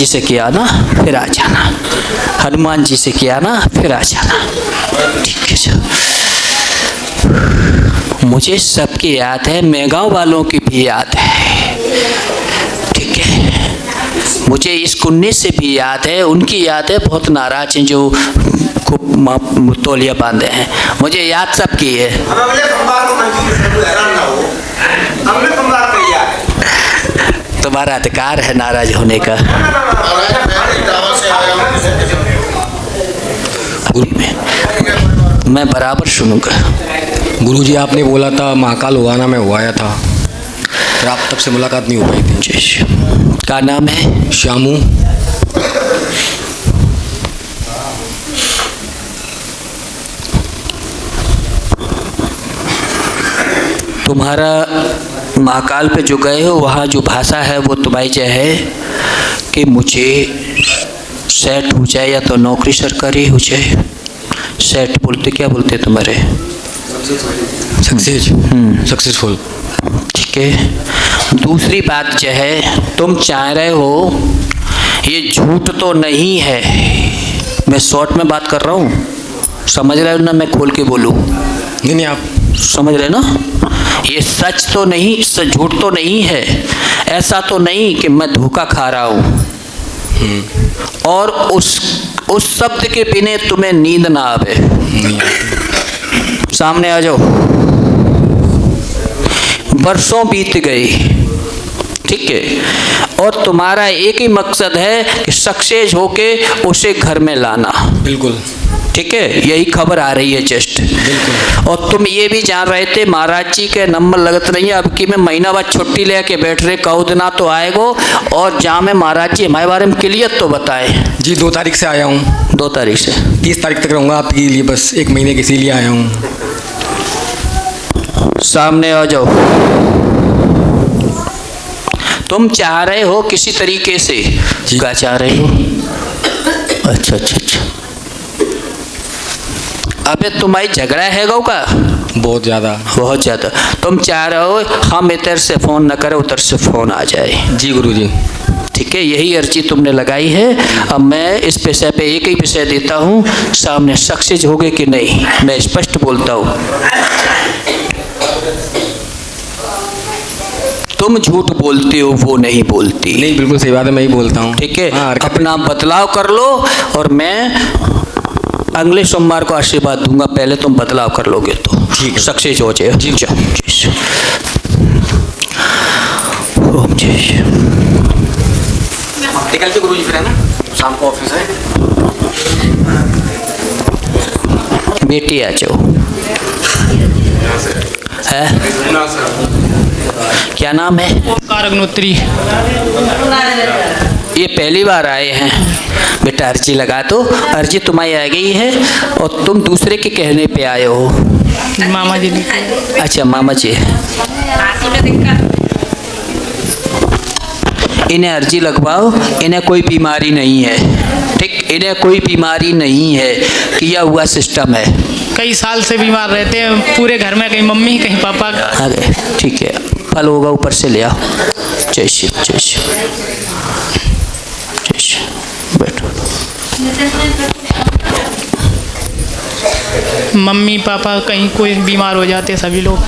जी से किया ना फिर आ जाना, हनुमान जी से किया ना फिर आ जाना। ठीक है सर, मुझे सबकी याद है, मेगांव वालों की भी याद है। ठीक है, मुझे इस कुन्नी से भी याद है, उनकी याद है, बहुत नाराज हैं जो खूब तौलिया बांधे हैं। मुझे याद सबकी है। तुम्हारा अधिकार है नाराज होने का। मैं बराबर सुनूंगा। गुरुजी आपने बोला था महाकाल उगाना में हुआ आया था, फिर आप तब से मुलाकात नहीं हो पाई थी। क्या नाम है? श्यामू। तुम्हारा महाकाल पे जो गए हो वहाँ जो भाषा है वो तुम्हारी जय है कि मुझे सेट हो जाए या तो नौकरी सरकारी हो जाए। सेट बोलते क्या बोलते तुम्हारे? सक्सेसफुल। ठीक है, दूसरी बात जो है तुम चाह रहे हो, ये झूठ तो नहीं है, मैं शॉर्ट में बात कर रहा हूँ, समझ रहे हो ना? मैं खोल के बोलूँ? नहीं, आप समझ रहे ना? ये सच तो नहीं, झूठ तो नहीं है, ऐसा तो नहीं कि मैं धोखा खा रहा हूँ। और उस शब्द के बिना तुम्हें नींद ना आवे। सामने आ जाओ। वर्षों बीत गए, ठीक है, और तुम्हारा एक ही मकसद है कि सक्सेस होके उसे घर में लाना। बिल्कुल ठीक है, यही खबर आ रही है जस्ट। बिल्कुल। और तुम ये भी जान रहे थे महाराज जी के नंबर लगत नहीं है, अब की मैं महीना बाद छुट्टी लेके बैठ रहे, कहो दिन तो आएगो। और जहाँ में महाराज जी हमारे बारे में क्लियर तो बताए। जी 2 तारीख से आया हूँ। 2 तारीख से 30 तारीख तक रहूँगा आपके लिए, बस 1 महीने के इसीलिए आया हूँ। सामने आ जाओ। तुम चाह रहे हो किसी तरीके से, क्या चाह रहे हो? अच्छा अच्छा अच्छा। अबे तुम्हारी झगड़ा है गौ का? बहुत ज़्यादा। बहुत ज़्यादा। तुम चाह रहे हो हम इधर से फ़ोन न करें, उधर से फ़ोन आ जाए। जी गुरुजी। ठीक है, यही अर्जी तुमने लगाई है। अब मैं इस विषय पे एक ही विषय देता हूँ, सामने सक्सेस होगे कि नहीं, मैं स्पष्ट बोलता हूँ। तुम झूठ बोलते हो, वो नहीं बोलती। नहीं, बिल्कुल सही बात है, मैं ही बोलता हूँ। ठीक है, अपना बदलाव कर लो और मैं अगले सोमवार को आशीर्वाद दूंगा। पहले तुम बदलाव कर लोगे तो ठीक है, सक्सेस हो जाए। जी जाओ। ओम जय। निकल के गुरुजी फिर, है ना, शाम को ऑफिस है। बेटी आ जाओ। है क्या नाम है? अग्नोत्री। ये पहली बार आए हैं बेटा, अर्जी लगा दो। अर्जी तुम्हारी आ गई है और तुम दूसरे के कहने पे आए हो। मामा जी। अच्छा मामा जी, इन्हें अर्जी लगवाओ। इन्हें कोई बीमारी नहीं है, ठीक, इन्हें कोई बीमारी नहीं है, किया हुआ सिस्टम है। कई साल से बीमार रहते हैं पूरे घर में, कहीं मम्मी कहीं पापा। आ गए, ठीक है, फल होगा ऊपर से ले आओ। जय शिव जय शिव जय शिव। बैठो। मम्मी पापा कहीं कोई बीमार हो जाते हैं, सभी लोग।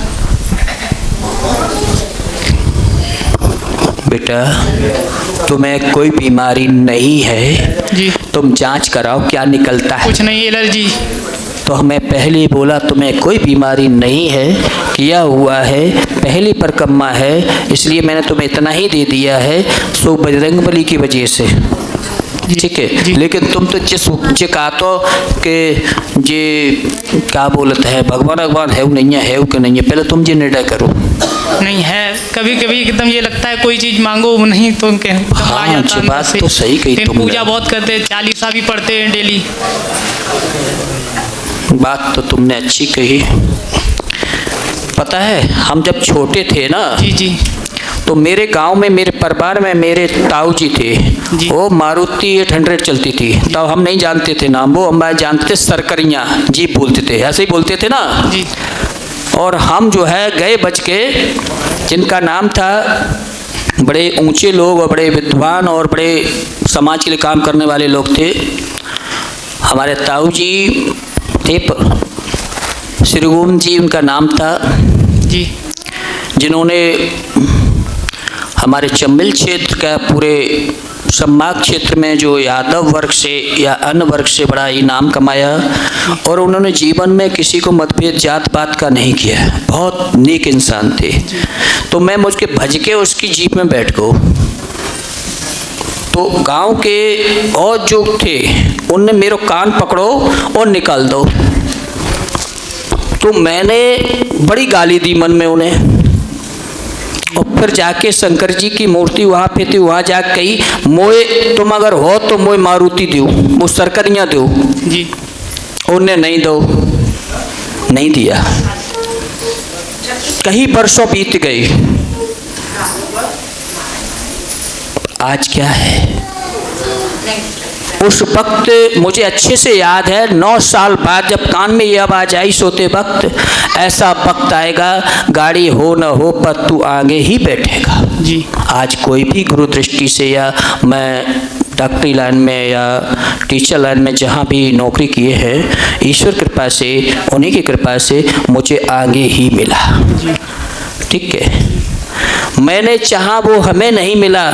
बेटा तुम्हें कोई बीमारी नहीं है जी। तुम जांच कराओ क्या निकलता है। कुछ नहीं, एलर्जी। तो हमें पहले ही बोला तुम्हें कोई बीमारी नहीं है, किया हुआ है, पहली परिक्रमा है, इसलिए मैंने तुम्हें इतना ही दे दिया है, सो बजरंगबली की वजह से। ठीक है, लेकिन तुम तो जे कहा तो कि जे क्या बोलते हैं, भगवान है नहीं है कि नहीं है, पहले तुम जे निर्णय करो। नहीं है, कभी कभी एकदम ये लगता है कोई चीज़ मांगो नहीं तो हाँ, बात तो सही कही तुमने। पूजा बहुत करते हैं, 40 भी पढ़ते हैं डेली। बात तो तुमने अच्छी कही। पता है हम जब छोटे थे ना, जी जी, तो मेरे गांव में, मेरे परिवार में मेरे ताऊ जी थे, वो मारुति 800 चलती थी। तब हम नहीं जानते थे नाम, वो हमारे जानते थे सरकरियाँ जीप बोलते थे, ऐसे ही बोलते थे ना जी। और हम जो है गए बच के, जिनका नाम था, बड़े ऊंचे लोग और बड़े विद्वान और बड़े समाज के लिए काम करने वाले लोग थे। हमारे ताऊ जी थे, श्री गोविंद जी उनका नाम था जी। जिन्होंने हमारे चंबल क्षेत्र का पूरे संभाग क्षेत्र में जो यादव वर्ग से या अन्य वर्ग से बड़ा ही नाम कमाया, और उन्होंने जीवन में किसी को मतभेद जात पात का नहीं किया। बहुत नेक इंसान थे। तो मैं मुझके भज के उसकी जीप में बैठ गया, तो गांव के और जो थे उनने मेरे कान पकड़ो और निकाल दो। तो मैंने बड़ी गाली दी मन में उन्हें, और फिर जाके शंकर जी की मूर्ति वहाँ पे थी, वहाँ जाके कही मोए तुम अगर हो तो मोए मारुति दो, वो सरकरियाँ दो जी। उन्हें नहीं दो, नहीं दिया। कई वर्षों बीत गए। आज क्या है? उस वक्त मुझे अच्छे से याद है, 9 साल बाद जब कान में ये आवाज़ आई सोते वक्त, ऐसा वक्त आएगा गाड़ी हो न हो पर तू आगे ही बैठेगा जी। आज कोई भी गुरु दृष्टि से, या मैं डॉक्टरी लाइन में या टीचर लाइन में जहाँ भी नौकरी किए हैं, ईश्वर कृपा से, उन्हीं की कृपा से मुझे आगे ही मिला। ठीक है, मैंने चाहा वो हमें नहीं मिला,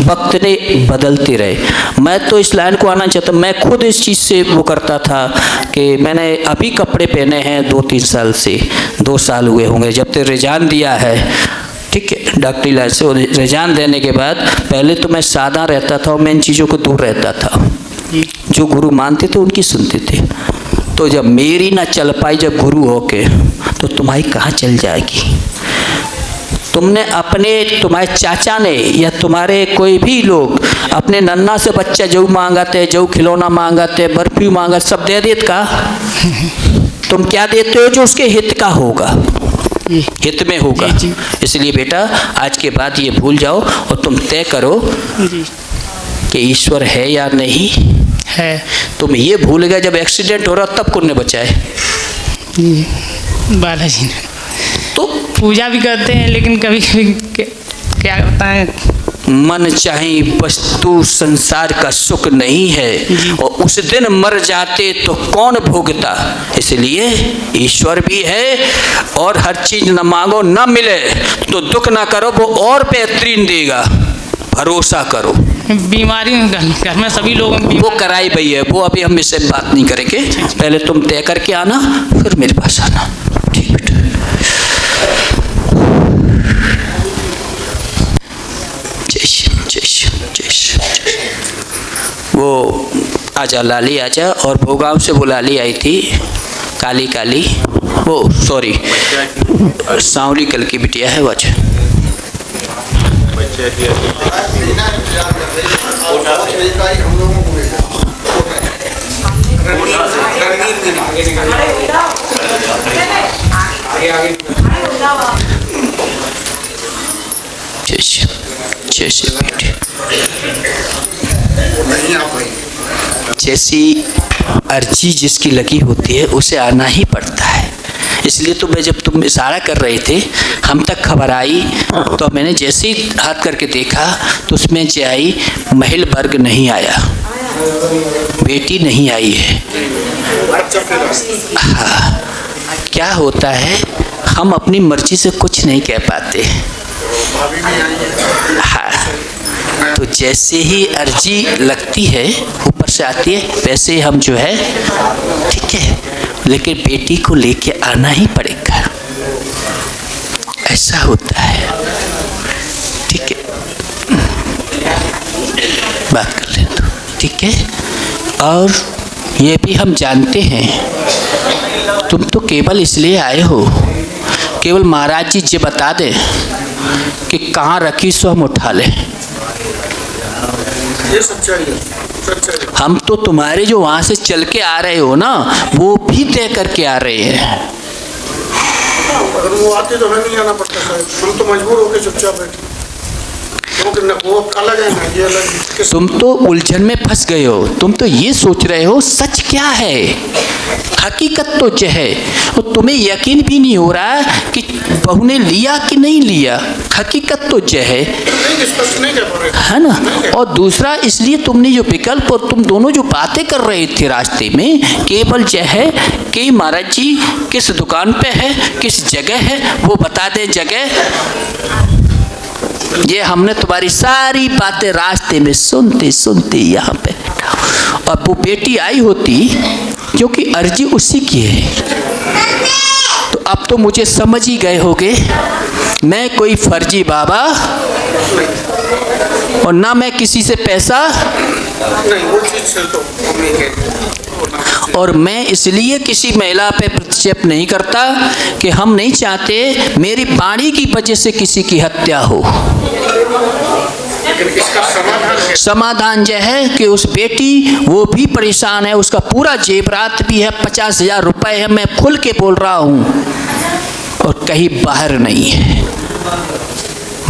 वक्त ने बदलते रहे। मैं तो इस लाइन को आना चाहता, मैं खुद इस चीज़ से वो करता था कि मैंने अभी कपड़े पहने हैं 2-3 साल से, 2 साल हुए होंगे जब तक रिजान दिया है। ठीक है, डॉक्टरी लाइन से रिजान देने के बाद पहले तो मैं सादा रहता था और मैं इन चीज़ों को दूर रहता था। जो गुरु मानते थे उनकी सुनते थे। तो जब मेरी ना चल पाई जब गुरु होके, तो तुम्हारी कहाँ चल जाएगी? तुमने अपने, तुम्हारे चाचा ने या तुम्हारे कोई भी लोग अपने नन्ना से बच्चा जो मांगते, जो खिलौना मांगते, बर्फी मांगा, सब दे देत का? तुम क्या देते हो? जो उसके हित का होगा, हित में होगा। इसलिए बेटा आज के बाद ये भूल जाओ और तुम तय करो कि ईश्वर है या नहीं है। तुम ये भूल गए जब एक्सीडेंट हो रहा तब कौन ने बचाए? बालाजी ने। तो पूजा भी करते हैं, लेकिन कभी कभी क्या करता है, मन चाहे वस्तु संसार का सुख नहीं है, और उस दिन मर जाते तो कौन भोगता। इसलिए ईश्वर भी है, और हर चीज न मांगो न मिले तो दुख ना करो, वो और बेहतरीन देगा, भरोसा करो। बीमारी घर में सभी लोग वो कराई भई है, वो अभी हम इससे बात नहीं करेंगे। पहले तुम तय करके आना, फिर मेरे पास आना। ठीक बेटा। वो आजा लाली आजा, और भोगांव से वो लाली आई थी काली काली, वो सॉरी सांवली कल की बिटिया है। वो जैसी अर्जी जिसकी लगी होती है उसे आना ही पड़ता है। इसलिए तो मैं, जब तुम इशारा कर रहे थे हम तक खबर आई, तो मैंने जैसे ही हाथ करके देखा तो उसमें जय महिल वर्ग नहीं आया, बेटी नहीं आई है। हाँ, क्या होता है, हम अपनी मर्जी से कुछ नहीं कह पाते। हाँ, तो जैसे ही अर्जी लगती है ऊपर से आती है, वैसे हम जो है, ठीक है, लेकिन बेटी को लेके आना ही पड़ेगा, ऐसा होता है। ठीक है, बात कर ले तो ठीक है। और ये भी हम जानते हैं, तुम तो केवल इसलिए आए हो, केवल महाराज जी ये बता दें कि कहाँ रखी सो हम उठा लें। ये सच्चाई है। हम तो तुम्हारे जो वहाँ से चल के आ रहे हो ना, वो भी तय करके आ रहे हैं। अगर वो आते तो हमें नहीं आना पड़ता, हम तो मजबूर होकर चुपचाप बैठे। क्योंकि न वो अलग है ना ये अलग है। तुम तो उलझन में फंस गए हो। तुम तो ये सोच रहे हो सच क्या है, हकीकत तो जो है और तुम्हें यकीन भी नहीं हो रहा कि बहू ने लिया कि नहीं लिया। हकीकत तो जो है नहीं स्पष्ट नहीं कर पा रहे है ना। और दूसरा इसलिए तुमने जो विकल्प और तुम दोनों जो बातें कर रहे थे रास्ते में, केवल जो है कि महाराज जी किस दुकान पे है, किस जगह है, वो बता दें जगह। ये हमने तुम्हारी सारी बातें रास्ते में सुनते सुनते यहाँ पे, और वो बेटी आई होती क्योंकि अर्जी उसी की है। तो अब तो मुझे समझ ही गए होगे मैं कोई फर्जी बाबा और ना मैं किसी से पैसा, नहीं वो चीज से तो हम नहीं कहते। और मैं इसलिए किसी महिला पे प्रतिक्षेप नहीं करता कि हम नहीं चाहते मेरी वाणी की वजह से किसी की हत्या हो। लेकिन इसका समाधान है। समाधान यह है कि उस बेटी वो भी परेशान है, उसका पूरा जेवरात भी है, 50,000 रुपए है, मैं खुल के बोल रहा हूँ, और कहीं बाहर नहीं है।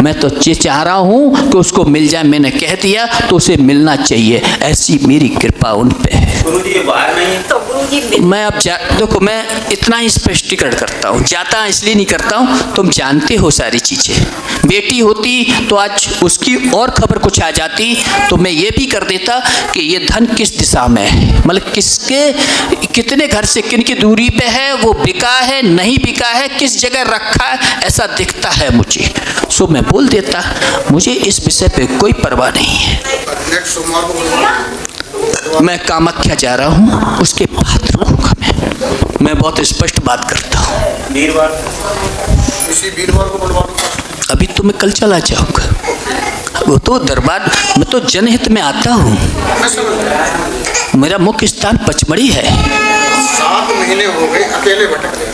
मैं तो ये चाह रहा हूँ कि उसको मिल जाए। मैंने कह दिया तो उसे मिलना चाहिए, ऐसी मेरी कृपा उन पे है। गुरुजी ये बाहर नहीं है तो मैं अब देखो मैं इतना ही स्पष्टीकरण करता हूँ, जाता इसलिए नहीं करता हूँ, तुम जानते हो सारी चीज़ें। बेटी होती तो आज उसकी और खबर कुछ आ जाती तो मैं ये भी कर देता कि ये धन किस दिशा में है, मतलब किसके कितने घर से किन की दूरी पे है, वो बिका है नहीं बिका है, किस जगह रखा है, ऐसा दिखता है मुझे। सो मैं बोल देता, मुझे इस विषय पे कोई परवाह नहीं है। नेक्स्ट सोमवार को मैं कामाख्या जा रहा हूँ, उसके बाद रुकूंगा। मैं बहुत स्पष्ट बात करता हूँ। वीरवार इसी वीरवार को बुलवा दूंगा। अभी तो मैं कल चला जाऊंगा। वो तो दरबार में तो जनहित में आता हूँ। मैं समझ गया। मेरा मुख्य स्थान पचमढ़ी है। 7 महीने हो गए अकेले भटक गए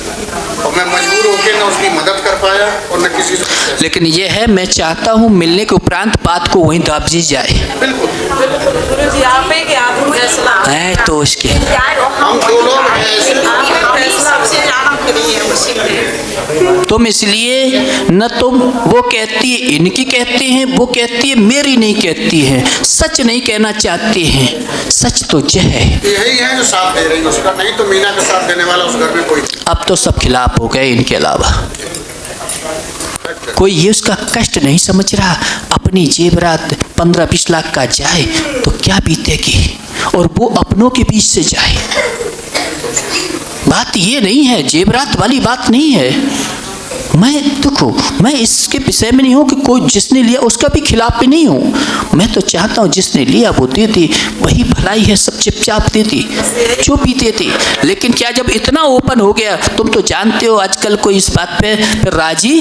और मैं मजबूर होकर न उसकी मदद कर पाया और न किसी से। लेकिन ये है मैं चाहता हूँ मिलने के उपरांत बात को वहीं दाबजी जाए। गुरुजी आप ही के हाथ में फैसला है तो उसके हम 2 लोग हैं ऐसे। फैसला सबसे ज्यादा फ्री है उसी में। तुम इसलिए न तुम वो कहती है इनकी कहते हैं, वो कहती है मेरी नहीं कहती है, सच नहीं कहना चाहते हैं। सच तो यह है। यही है जो साथ दे रही है उसका, नहीं तो मीना का साथ देने वाला उस घर में कोई नहीं। अब तो सब खिलाफ हो गए इनके अलावा। कोई ये उसका कष्ट नहीं समझ रहा। अपनी जेवरात 15-20 लाख का जाए तो क्या बीतेगी, और वो अपनों के बीच से जाए। बात ये नहीं है, जेवरात वाली बात नहीं है। मैं देखो मैं इसके विषय में नहीं हूँ कि कोई जिसने लिया उसका भी खिलाफ भी नहीं हूँ। मैं तो चाहता हूँ जिसने लिया वो दे दे, वही भलाई है, सब चुपचाप दे दी जो भी दे दी। लेकिन क्या जब इतना ओपन हो गया, तुम तो जानते हो आजकल कोई इस बात पे फिर राजी।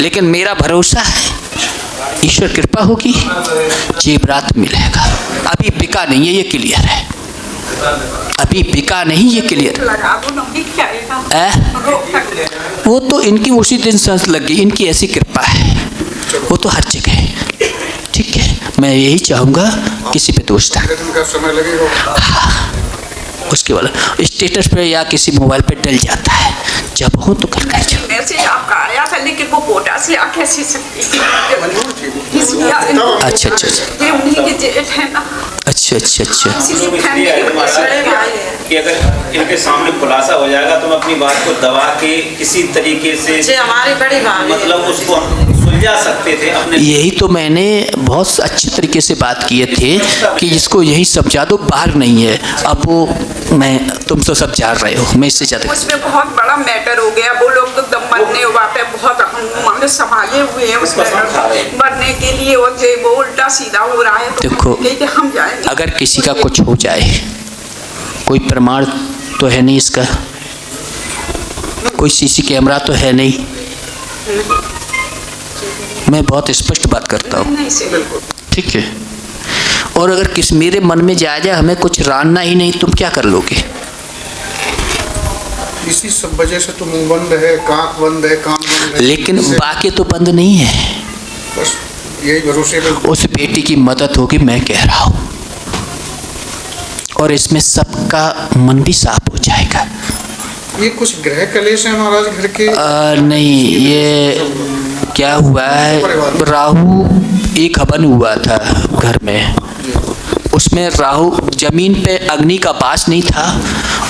लेकिन मेरा भरोसा है ईश्वर कृपा होगी, जेवरात मिलेगा। अभी बिका नहीं है ये क्लियर है, अभी बिका नहीं ये क्लियर। वो तो इनकी उसी दिन सांस लग गई, इनकी ऐसी कृपा है, वो तो हर जगह है। ठीक है, मैं यही चाहूँगा किसी पे दोष था का समय लगेगा। उसके वाला स्टेटस पे या किसी मोबाइल पे डल जाता है, जब हो तो कर जाओ। मैसेज आपका आया था लेकिन वो कोटा से आ कैसे सकती थी। अच्छा अच्छा ये उन्हीं के जेठ है ना। अच्छा अच्छा अच्छा। इसलिए इसलिए फैमिली है को माता बड़े भाई हैं। कि अगर इनके सामने खुलासा हो जाएगा तो हम अपनी बात को दबा के किसी तरीके से जे हमारी बड़ी भाभी है। मतलब उसको हम सुलझा सकते थे अपने। यही तो मैंने बहुत अच्छे तरीके से बात किए थे कि इसको यही समझा दो, बाहर नहीं है। अब वो मैं तुम तो सब जान रहे हो, मैं इससे ज़्यादा उसमें बहुत बड़ा मैटर हो गया। वो लोग तो दम मरने हुआ पे बहुत हम संभाले हुए हैं उस मैटर मरने के लिए, और जे वो उल्टा सीधा हो रहा है। तो देखो, लेके हम जाएंगे। अगर किसी का कुछ हो जाए, कोई प्रमाण तो है नहीं इसका, कोई सीसी कैमरा तो है नहीं। मैं बहुत स्पष्ट बात करता हूँ, नहीं से बिल्कुल ठीक है। और अगर किस मेरे मन में जाए हमें कुछ रानना ही नहीं, तुम क्या कर लोगे? इसी सब वजह से तो मुंह बंद है, कांख बंद है, कान बंद है। लेकिन इससे बाकी तो बंद नहीं है। बस यही भरोसे पे उस बेटी की मदद होगी, मैं कह रहा हूँ, और इसमें सबका मन भी साफ हो जाएगा। ये कुछ ग्रह कलेश है महाराज घर के। नहीं, ये क्या हुआ है, राहु एक हवन हुआ था घर में, उसमें राहु जमीन पे अग्नि का वास नहीं था,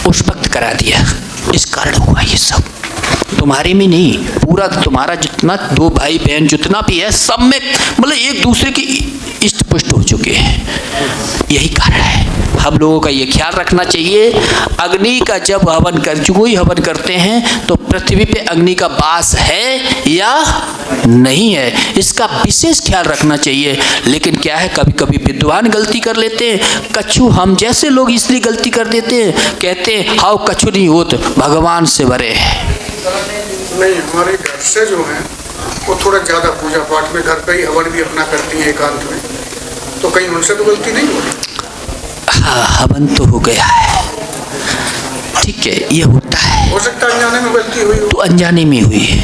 उस वक्त करा दिया, इस कारण हुआ ये सब। तुम्हारे में नहीं, पूरा तुम्हारा जितना दो भाई बहन जितना भी है सब में मतलब एक दूसरे की इष्ट पुष्ट हो चुके हैं, यही कारण है। हम लोगों का ये ख्याल रखना चाहिए, अग्नि का जब हवन कर कोई हवन करते हैं तो पृथ्वी पे अग्नि का वास है या नहीं है, इसका विशेष ख्याल रखना चाहिए। लेकिन क्या है, कभी कभी विद्वान गलती कर लेते हैं, कछु हम जैसे लोग इसलिए गलती कर देते हैं, कहते हैं हाउ कछु नहीं होत, भगवान से बरे है। नहीं, हमारे घर से जो है वो थोड़ा ज़्यादा पूजा पाठ में घर पे ही हवन भी अपना करती है एकांत में, तो कहीं उनसे तो गलती नहीं हो रही? हाँ, हवन तो हो गया है, ठीक है, ये होता है, हो सकता है अनजाने में गलती हुई हो। तो अनजाने में हुई है।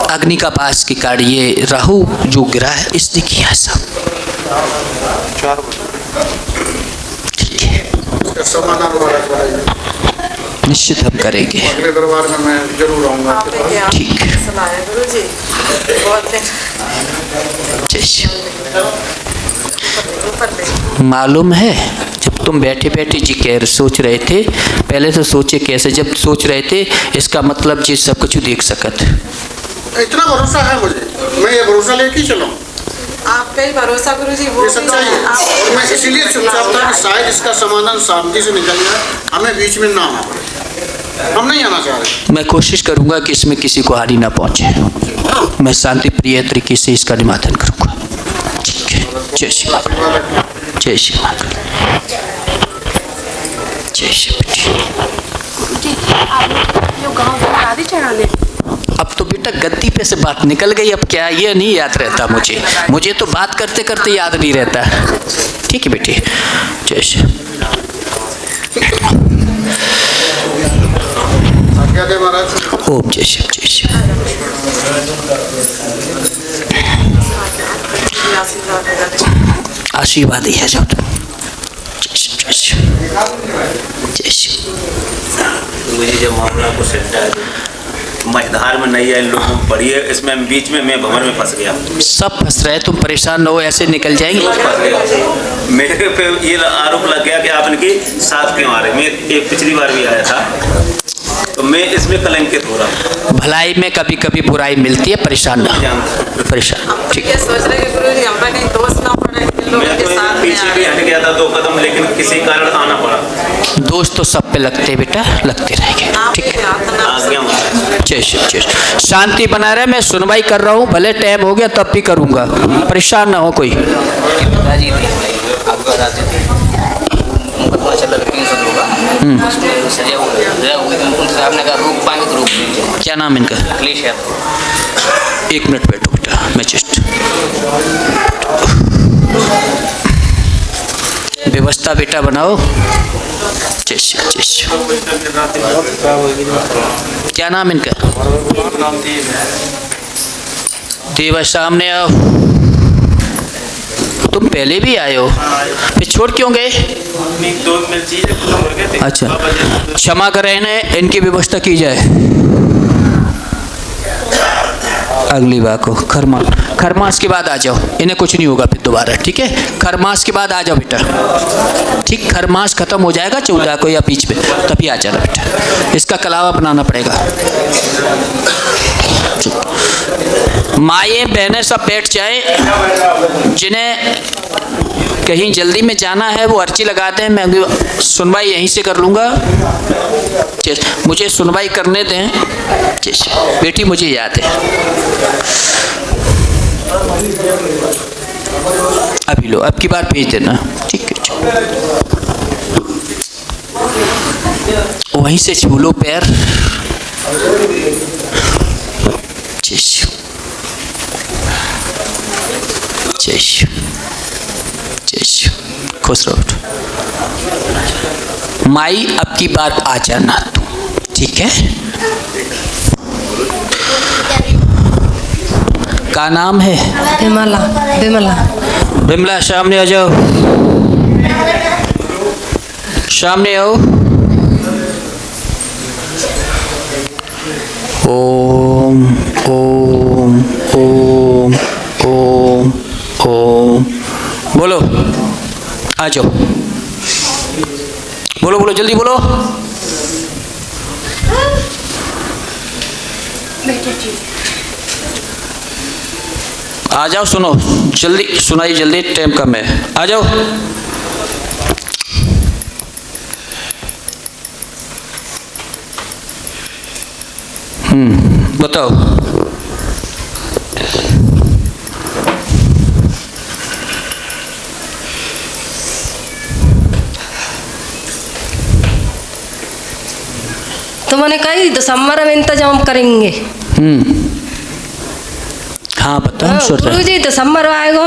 अग्नि का पास के कारण ये राहु जो गिरा है इसने किया सब, ठीक है, इसका समाधान वाला निश्चित हम करेंगे। अगले दरबार में मैं जरूर आऊँगा आपके पास। ठीक है, गुरु जी बहुत जय श्री। मालूम है जब तुम बैठे बैठे जी कह सोच रहे थे, पहले तो सोचे कैसे, जब सोच रहे थे इसका मतलब जी सब कुछ देख सकत। इतना भरोसा है मुझे, मैं ये भरोसा लेके ही चलूँ। आप पे भरोसा गुरु जी, वो ये सच्चाई है, और मैं इसीलिए चुपचाप था कि शायद इसका समाधान शांति से निकल जाए, हमें बीच में ना आना पड़े। हम नहीं आना चाह रहे। मैं कोशिश करूंगा कि इसमें किसी को हानि ना पहुंचे, मैं शांति प्रिय तरीके से इसका निवारण करूंगा। ठीक है, जय श्री माता, जय श्री माता, जय श्री बेटी। अब तो बेटा गद्दी पे से बात निकल गई, अब क्या ये नहीं याद रहता मुझे तो बात करते करते याद नहीं रहता। ठीक है बेटी, जय श्री। ओम जय शिव, जय शिव। आशीर्वाद ही है जो तुम। जय शिव, जय शिव, जय शिव। मुझे जब मामला को सेटा मझधार में नहीं आए लोग पड़ी है, इसमें बीच में मैं भंवर में फंस गया। सब फंस रहे, तुम परेशान न हो, ऐसे निकल जाएंगे। मेरे पे ये आरोप लग गया कि आप इनकी साथ क्यों आ रहे। मैं एक पिछली बार भी आया था, तो मैं इसमें कलंकित हो रहा हूँ। भलाई में कभी कभी बुराई मिलती है, परेशान ना हो, परेशान। ठीक है, सोच रहे कि गुरु जी हमारा कहीं दोस्त ना पड़े, मैं तो पीछे भी हट गया था 2 कदम, लेकिन किसी कारण आना पड़ा। दोस्त तो सब पे लगते बेटा, लगते रहेंगे। ठीक है, जय शिव, जय शिव। शांति बना रहे, मैं सुनवाई कर रहा हूँ, भले टाइम हो गया तब भी करूँगा, परेशान ना हो कोई। क्या नाम इनका? एक मिनट बैठो बेटा, मैं जस्ट व्यवस्था बेटा बनाओ। जय शिव, जय शिव। क्या नाम इनका? देवा, सामने आओ। तुम पहले भी आए हो, फिर छोड़ क्यों गए? अच्छा, क्षमा करें, इन्हें इनकी व्यवस्था की जाए। अगली बार को खरमास के बाद आ जाओ, इन्हें कुछ नहीं होगा फिर दोबारा। ठीक है, खरमास के बाद आ जाओ बेटा। ठीक, खरमास खत्म हो जाएगा 14 को या बीच में, तभी आ जाना बेटा। इसका कलावा बनाना पड़ेगा। माएँ बहनें सब बैठ जाए, जिन्हें कहीं जल्दी में जाना है वो अर्जी लगाते हैं, मैं सुनवाई यहीं से कर लूँगा। मुझे सुनवाई करने दें। बेटी मुझे याद है, अभी लो, अब की बार भेज देना। ठीक है, वहीं से छू लो पैर। जय शिव, जय शिव, जय शिव। खुश रहो। माई अब की बार आ जाना तुम, ठीक है? क्या नाम है? विमला। विमला, विमला सामने आ जाओ, सामने आओ। ओम ओम ओम ओम ओम। बोलो, आ जाओ, बोलो बोलो, जल्दी बोलो। आ जाओ, सुनो जल्दी, सुनाई जल्दी, टाइम कम है, आ जाओ। बताओ। तो मैंने कही दिसंबर में इंतजाम करेंगे। हाँ बताओ सुन रहे। गुरुजी दिसंबर में आएगा।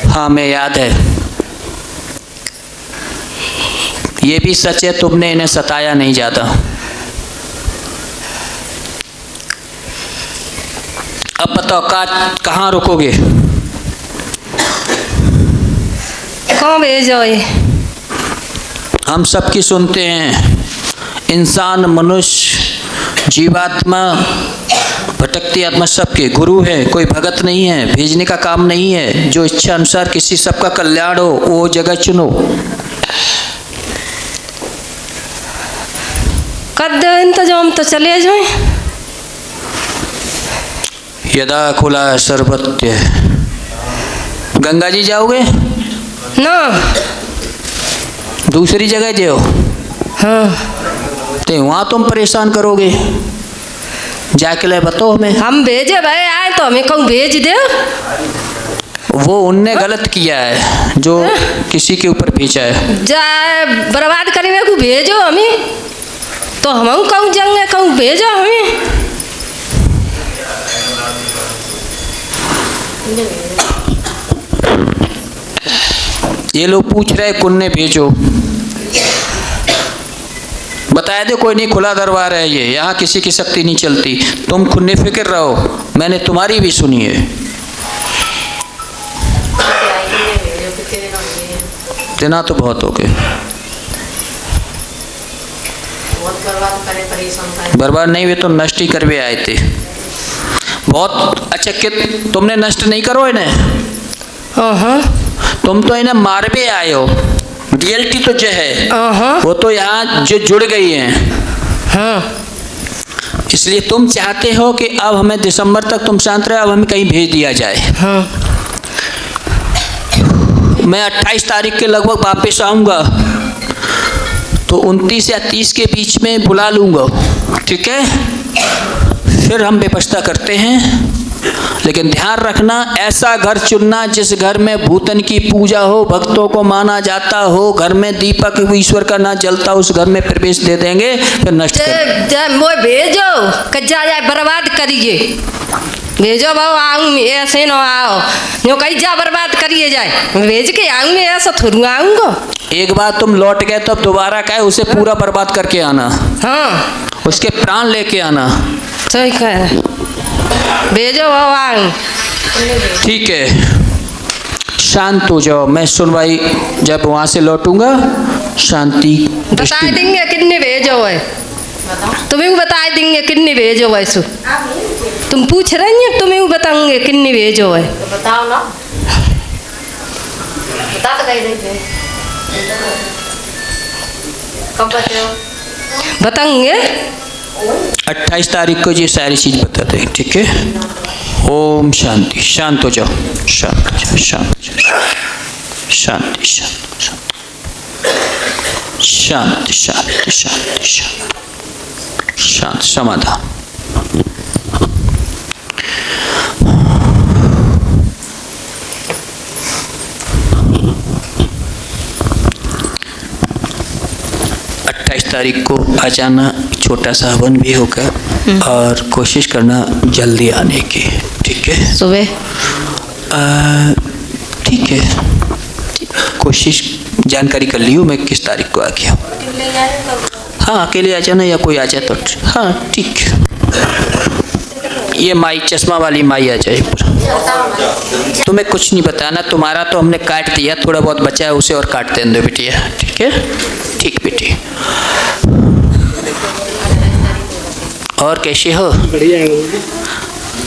हाँ मैं याद है, ये भी सच है, तुमने इन्हें सताया नहीं ज़्यादा। अब बताओ कहाँ रुकोगे? कहाँ भेजो ये? हम सबकी सुनते हैं, इंसान, मनुष्य, जीवात्मा, भटकती आत्मा, सबके गुरु है, कोई भगत नहीं है, भेजने का काम नहीं है। जो इच्छा अनुसार किसी सबका कल्याण हो वो जगह चुनो। कर दो इंतजाम तो चले जाए। यदा खुला सर्वत्य। गंगा जी जाओगे? ना। दूसरी जगह जाओ। हाँ। तो वहाँ तुम परेशान करोगे, जाके ले बताओ हमें। हम भेजे भाई आए तो हमें कहूँ भेज दे। वो उनने गलत किया है जो किसी के ऊपर भेजा है। जाए बर्बाद करेंगे को भेजो हमें, तो हम कहूँ जंगे कहूँ भेजो हमें। ये लोग पूछ रहे कुन्ने भेजो, बताया दे कोई नहीं, खुला दरबार है ये, यहाँ किसी की शक्ति नहीं चलती। तुम खुन्ने फिक्र रहो, मैंने तुम्हारी भी सुनी है। देना तो बहुत हो गए, बर्बाद नहीं हुए तो नष्ट ही करवे आए थे। बहुत अच्छा कि तुमने नष्ट नहीं करो इन्हें। हाँ। तुम तो इन्हें मार भी आए हो। रियलिटी तो जो है वो तो यहाँ जो जुड़ गई हैं। हाँ। इसलिए तुम चाहते हो कि अब हमें दिसंबर तक तुम शांत रहे, अब हमें कहीं भेज दिया जाए। हाँ। मैं 28 तारीख के लगभग वापस आऊँगा, तो 29 या 30 के बीच में बुला लूँगा, ठीक है? फिर हम व्यवस्था करते हैं। लेकिन ध्यान रखना, ऐसा घर चुनना जिस घर में भूतन की पूजा हो, भक्तों को माना जाता हो, घर में दीपक ईश्वर का ना जलता, उस घर में प्रवेश दे देंगे, फिर नष्ट कर। वो भेजो कच्चा जाए बर्बाद करिए, भेजो भाव आऊँ ऐसे न आओ जो कहीं जा बर्बाद करिए जाए, भेज के आऊँ मैं, ऐसा थोड़ा आऊँगा। एक बार तुम लौट गए तब दोबारा क्या है, उसे पूरा बर्बाद करके आना। हाँ। उसके प्राण लेके आना। सही कह रहे, भेजो भाव आऊँ। ठीक है, शांत हो जाओ, मैं सुनवाई जब वहाँ से लौटूंगा शांति बता देंगे कितने भेजो है, तुम्हें बता देंगे कितने भेजो है। सु तुम पूछ रही हैं, तुम्हें बताऊंगे कितने भेजो है। तो बताओ ना, बता तो कहीं देंगे। कब बचे हो? बताएंगे 28 तारीख को ये सारी चीज़ बता दें, ठीक है? ओम शांति। शांत हो जाओ, शांत हो जाओ, शांत हो जाओ, शांति शांति शांति शांति शांति शांति शांत, समाधान। तारीख को आ जाना, छोटा सा हवन भी होगा और कोशिश करना जल्दी आने की, ठीक है? सुबह ठीक है, कोशिश जानकारी कर ली हूँ मैं किस तारीख को आ गया। हाँ अकेले आ जाना या कोई आ जाए तो हाँ ठीक है। ये माई चश्मा वाली माई आ जाए पर तुम्हें कुछ नहीं बताना, तुम्हारा तो हमने काट दिया, थोड़ा बहुत बचा है उसे और काट देने दो बिटिया, ठीक है? ठीक बेटी। और कैसे हो? बढ़िया है।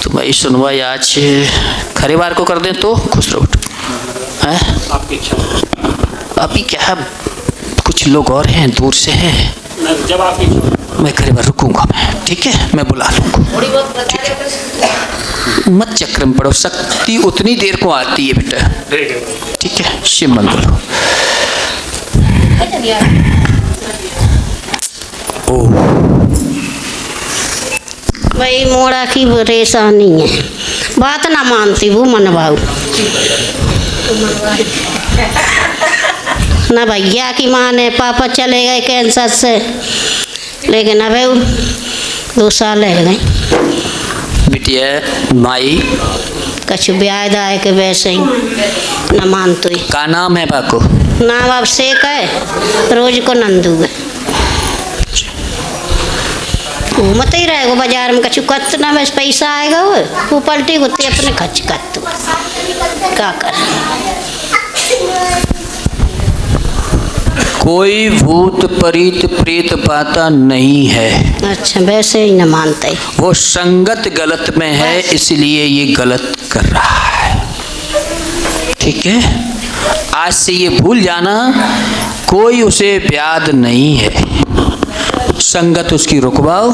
तुम्हारी सुनवाई आज खरीवार को कर दें तो खुश रहो हैं। आपकी इच्छा। अभी क्या कुछ लोग और हैं दूर से हैं, जब आपकी इच्छा। मैं खरीवार रुकूंगा मैं, ठीक है, मैं बुला लूँगा। थोड़ी बहुत बता दे। मत चक्र में पड़ो, शक्ति उतनी देर को आती है बेटा, ठीक है। शिव मंगल हो। भाई मोड़ा की परेशानी है, बात ना मानती वो मनवाऊ ना भैया की माने, पापा चले गए कैंसर से, लेकिन अब 2 साल रह गए। बिटिया माई कछु ब्याज आए के वैसे ही न मानतो ही। का नाम है बाको? नाम अब शेख है, रोज को नंदू है। घूमते ही रहेगो बाजार में, कछु कत ना बस पैसा आएगा वो पलटी होती अपने खर्च कर, क्या कर। कोई भूत प्रीत प्रेत पाता नहीं है। अच्छा, वैसे ही न मानते। वो संगत गलत में है, इसलिए ये गलत कर रहा है, ठीक है। आज से ये भूल जाना, कोई उसे ब्याद नहीं है, संगत उसकी रुकवाओ,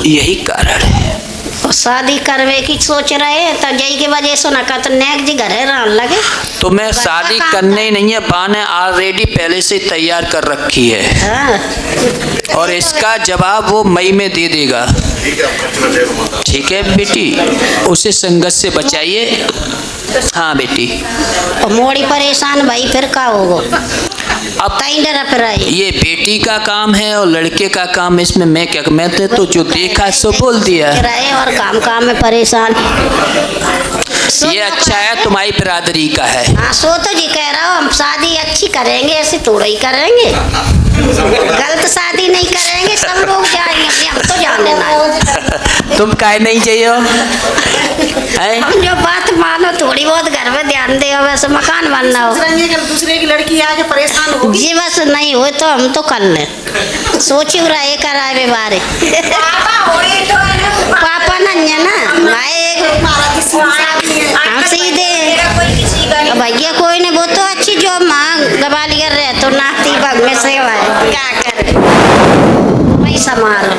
यही कारण है। और शादी करवे की सोच रहे हैं तो जई के वजह से ना कहते नेक जी घरे रहने लगे। तो मैं शादी करने ही नहीं है, बा ने ऑलरेडी पहले से तैयार कर रखी है। हाँ। और इसका जवाब वो मई में दे देगा, ठीक है बेटी। उसे संगत से बचाइए। हाँ बेटी। और मोड़ी परेशान भाई फिर का होगा, अब फिर ये बेटी का काम है और लड़के का काम है, इसमें मैं क्या, मैं तो जो देखा सो बोल दिया। रहे और काम में परेशान। ये अच्छा है, तुम्हारी बिरादरी का है। हाँ, सो तो जी कह रहा हूँ, हम शादी अच्छी करेंगे, ऐसे थोड़ा ही करेंगे, गलत शादी नहीं करेंगे, सब लोग जाएंगे, हम तो जाने ना। तुम काहे नहीं चाहिए हो? हम जो बात मानो, थोड़ी बहुत घर में ध्यान दे, वैसे मकान बनना हो, दूसरे की लड़की आके परेशान हो जी बस नहीं हो तो हम तो कर ले, सोची रहे कराए बारे। पापा नहीं है ना हम सीधे भैया कोई नहीं, वो तो अच्छी जो माँ गवालियर रहे तो नाती भग में सेवा है, क्या करे वही संभालो।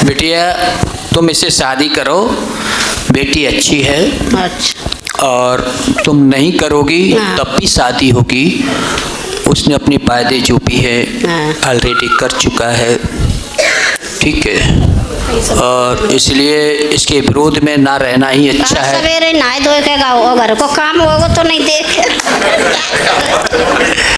बिटिया तुम इसे शादी करो, बेटी अच्छी है। अच्छा। और तुम नहीं करोगी तब भी शादी होगी, उसने अपनी वायदे जो भी है ऑलरेडी कर चुका है, ठीक है। और इसलिए इसके विरोध में ना रहना ही अच्छा है। सवेरे नहाए धोए के घर को काम होगा तो नहीं देखे